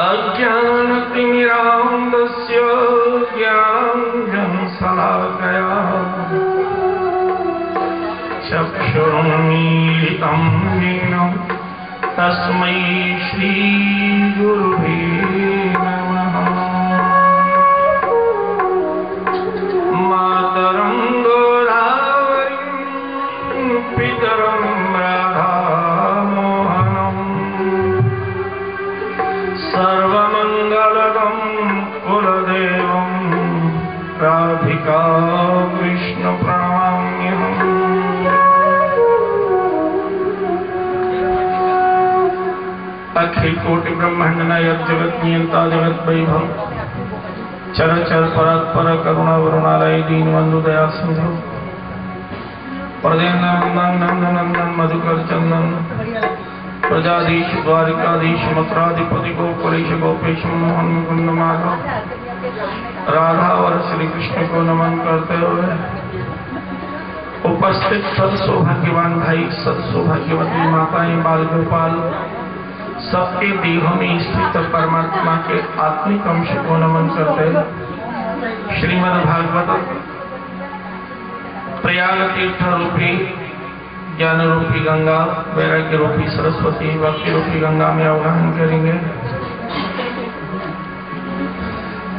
अज्ञानतिमिरान्धस्य ज्ञानाञ्जनशलाकया चक्षुरुन्मीलितं येन तस्मै श्रीगुरुवे नमः। मातरं गोदावरीं पितरं राधामोहनं सर्वमङ्गलदं कुलदेवं राधिका कृष्णप्रणमाम्यहम्। अखिल कोटि ब्रह्मांड नायक जगत नियंता जगत वैभव चर चर परात्पर करुणा वरुणालय दीन बंधु दया सिंधु नंदन मधुकर चंदन प्रजाधीश द्वारिकाधीश मथुराधिपति गोकुलेश गोपेश मोहन मुकुंद माधव राधा और श्री कृष्ण को नमन करते हुए उपस्थित सद सौभाग्यवान भाई सद सौभाग्यवती माताएं बाल गोपाल सबके देहों में स्थित परमात्मा के आत्मिक अंश को नमन करते श्रीमद् भागवत प्रयाग तीर्थ रूपी ज्ञान रूपी गंगा वैराग्य रूपी सरस्वती भक्ति रूपी गंगा में अवगाहन करेंगे।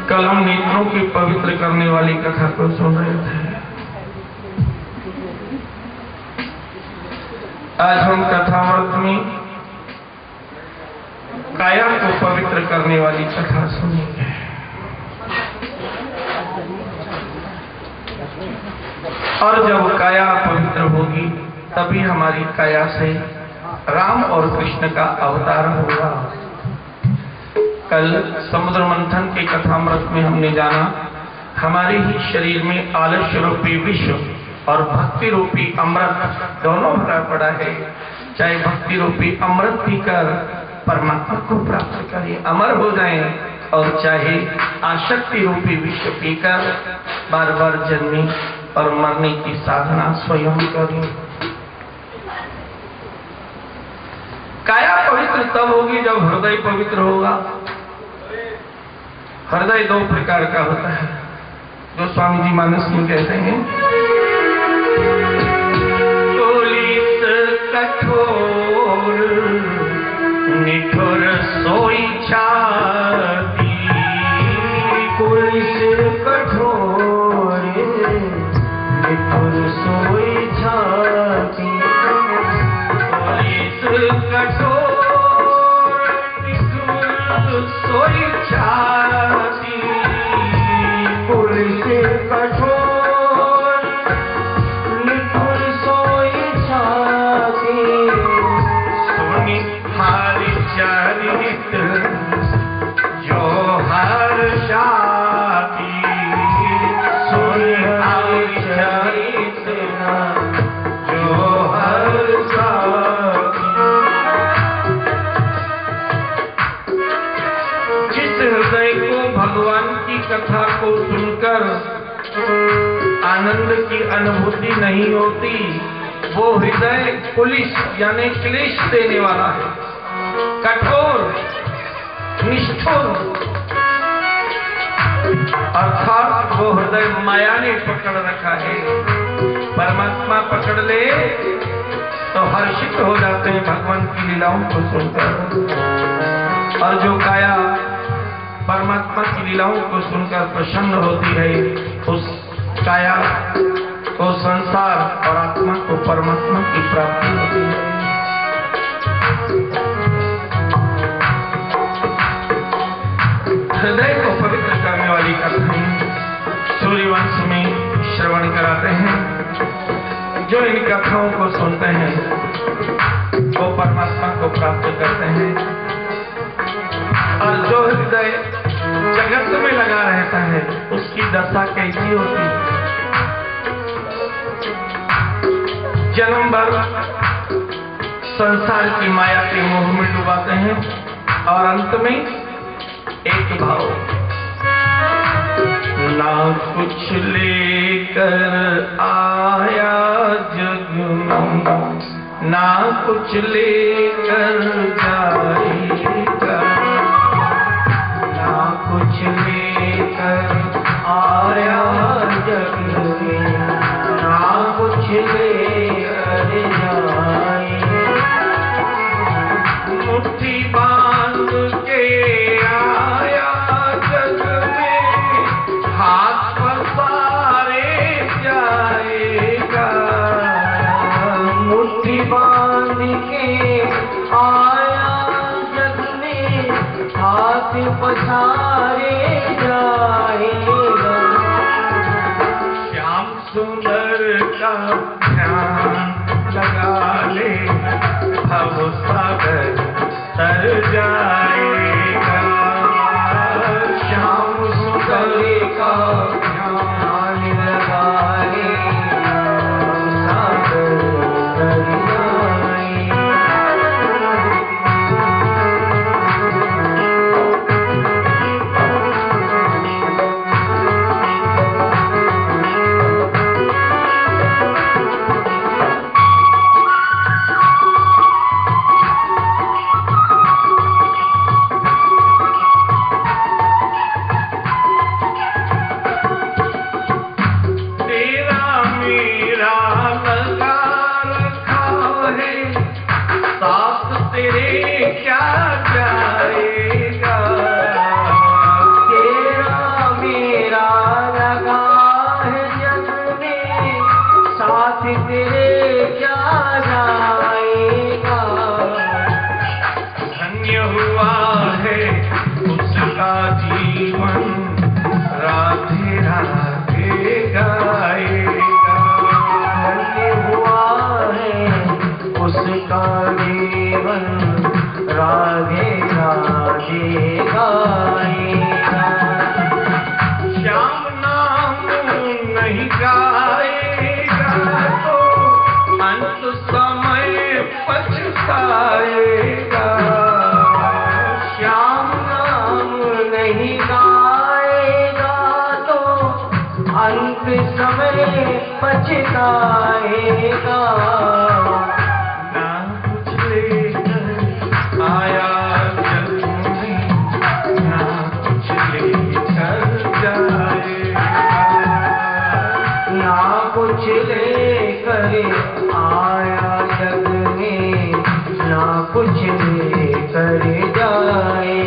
कल हम नेत्रों की पवित्र करने वाली कथा को सुन रहे थे। आज हम कथामृत में काया को पवित्र करने वाली कथा सुनेंगे। और जब काया पवित्र होगी तभी हमारी काया से राम और कृष्ण का अवतार होगा। कल समुद्र मंथन के कथामृत में हमने जाना हमारे ही शरीर में आलस्य रूपी विश्व और भक्ति रूपी अमृत दोनों भरा पड़ा है। चाहे भक्ति रूपी अमृत पीकर परमात्मा को प्राप्त करें अमर हो जाएं और चाहे आसक्ति रूपी विश्व पीकर बार बार जन्मे और मरने की साधना स्वयं करें। काया पवित्र तब होगी जब हृदय पवित्र होगा। हृदय दो प्रकार का होता है जो स्वामी जी मानस में कहते हैं। पुलिस कठोर निठुर सोई छाती पुलिस कठोर निठुर सोई छाती पुलिस कठोर निठुर सोई छाती पुलिस कठोर निठुर सोई छाती सोनी हारी चरित जो हर शादी सोनी हारी चरित जो हर शादी। जिस हृदय को भगवान की कथा को सुनकर आनंद की अनुभूति नहीं होती वो हृदय पुलिस यानी क्लेश देने वाला है, कठोर निष्ठुर अर्थात वो हृदय माया ने पकड़ रखा है। परमात्मा पकड़ ले तो हर्षित हो जाते हैं भगवान की लीलाओं को सुनकर। और जो काया परमात्मा की लीलाओं को सुनकर प्रसन्न होती है उस काया को संसार और आत्मा को परमात्मा की प्राप्ति होती है। हृदय को पवित्र करने वाली कथाएं सूर्यवंश में श्रवण कराते हैं। जो इन कथाओं को सुनते हैं वो परमात्मा को प्राप्त करते हैं। और जो हृदय जगत में लगा रहता है उसकी दशा कैसी होती है। जन्म भर संसार की माया के मोह में डुबाते हैं और अंत में एक भाव ना कुछ लेकर आया जग में ना कुछ लेकर जाएगा पछारे जाएगा। श्याम सुंदर का ध्यान लगा ले, भव सागर तर जाएगा। श्याम सुंदर का ध्यान लगा ले, सागर तर जाएगा। राधे राधे गाएगा। श्याम नाम नहीं गाएगा तो अंत समय पछताएगा। श्याम नाम नहीं गाएगा तो अंत समय पछताएगा। कुछ लेकर आया जग में, ना कुछ लेकर जाए।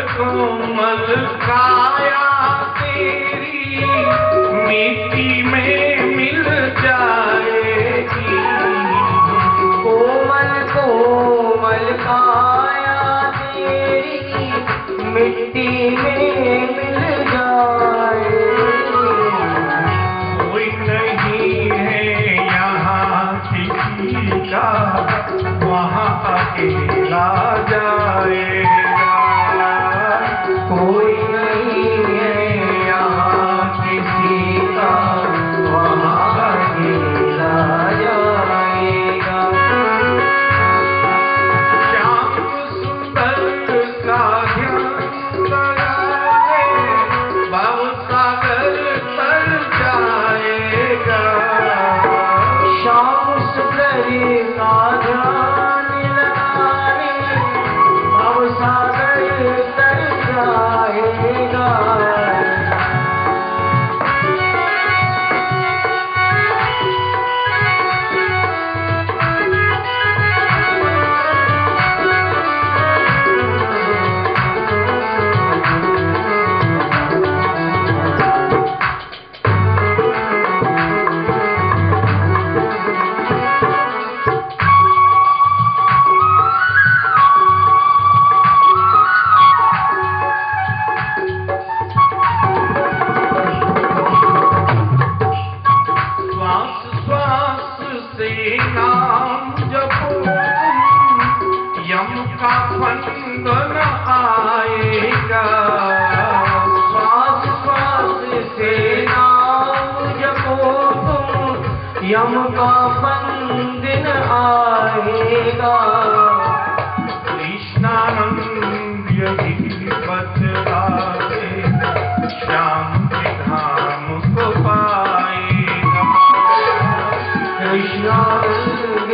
कोमल काया तेरी मिट्टी में मिल जाएगी। कोमल कोमल काया तेरी मिट्टी में मिल जाएगी। कोई नहीं है यहाँ किसी का वहाँ अकेला जाएगा। कोई नहीं है यहाँ किसी का वहाँ अकेला जाएगा। श्याम सुंदर का ध्यान लगा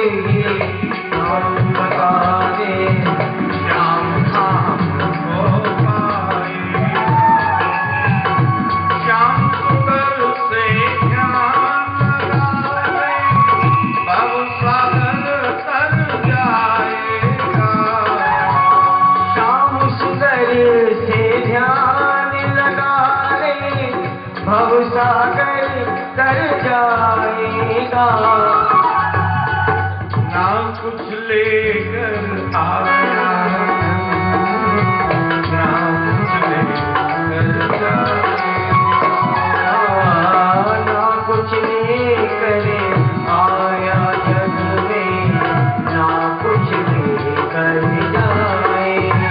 हम बता दे श्याम धाम हो पाए। श्याम सुंदर से ध्यान लगाए, भव सागर तर जाएगा। श्याम सुंदर से ध्यान लगा ले, भव सागर तर जाएगा। ना कुछ लेकर आया, ना कुछ लेकर जाएगा। ना कुछ लेकर आया जग में, ना कुछ लेकर जाएगा।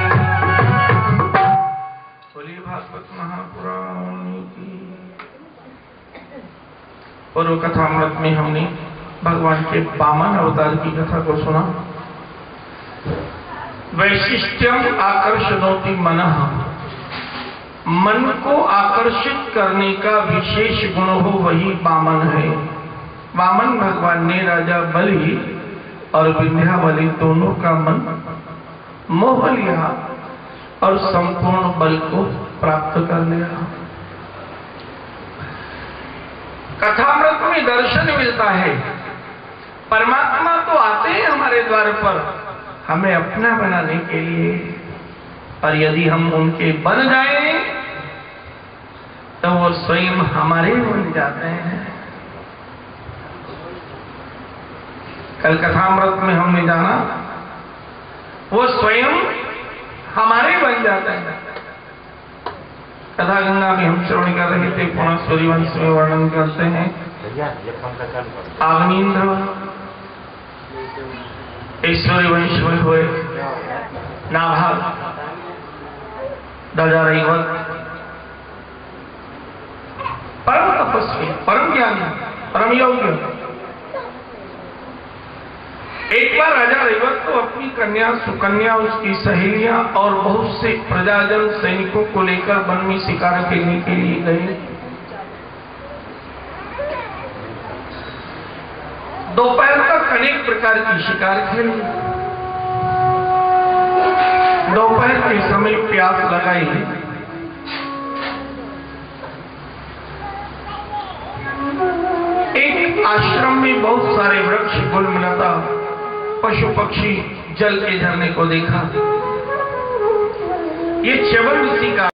बोलिए भागवत महापुराण की। पूर्व कथामृत में हमने भगवान के वामन अवतार की कथा को सुना। वैशिष्ट्यम आकर्षणोति मनः, मन को आकर्षित करने का विशेष गुण हो वही वामन है। वामन भगवान ने राजा बलि और विंध्यावली दोनों का मन मोह लिया और संपूर्ण बल को प्राप्त कर लिया। कथामृत में दर्शन मिलता है, परमात्मा तो आते हैं हमारे द्वार पर हमें अपना बनाने के लिए, और यदि हम उनके बन जाएं तो वो स्वयं हमारे बन जाते हैं। कल कथामृत में हमने जाना वो स्वयं हमारे बन जाते हैं। कथा गंगा में हम श्रवण कर रहे थे, पुनः सूर्यवंश में वर्णन करते हैं। अग्निन्द्र सूर्यवंश में हुए, नाभाग, दादा रैवत, परम तपस्वी, परम ज्ञानी, परम योग्य। एक बार राजा रैवत तो अपनी कन्या सुकन्या, उसकी सहेलियां और बहुत से प्रजाजन सैनिकों को लेकर वन में शिकार खेलने के लिए गए। दोपहर तक अनेक प्रकार की शिकार खेली। दोपहर के समय प्यास लगाई। एक आश्रम में बहुत सारे वृक्ष गुलमलता, पशु पक्षी, जल के झरने को देखा। ये च्यवन ऋषि का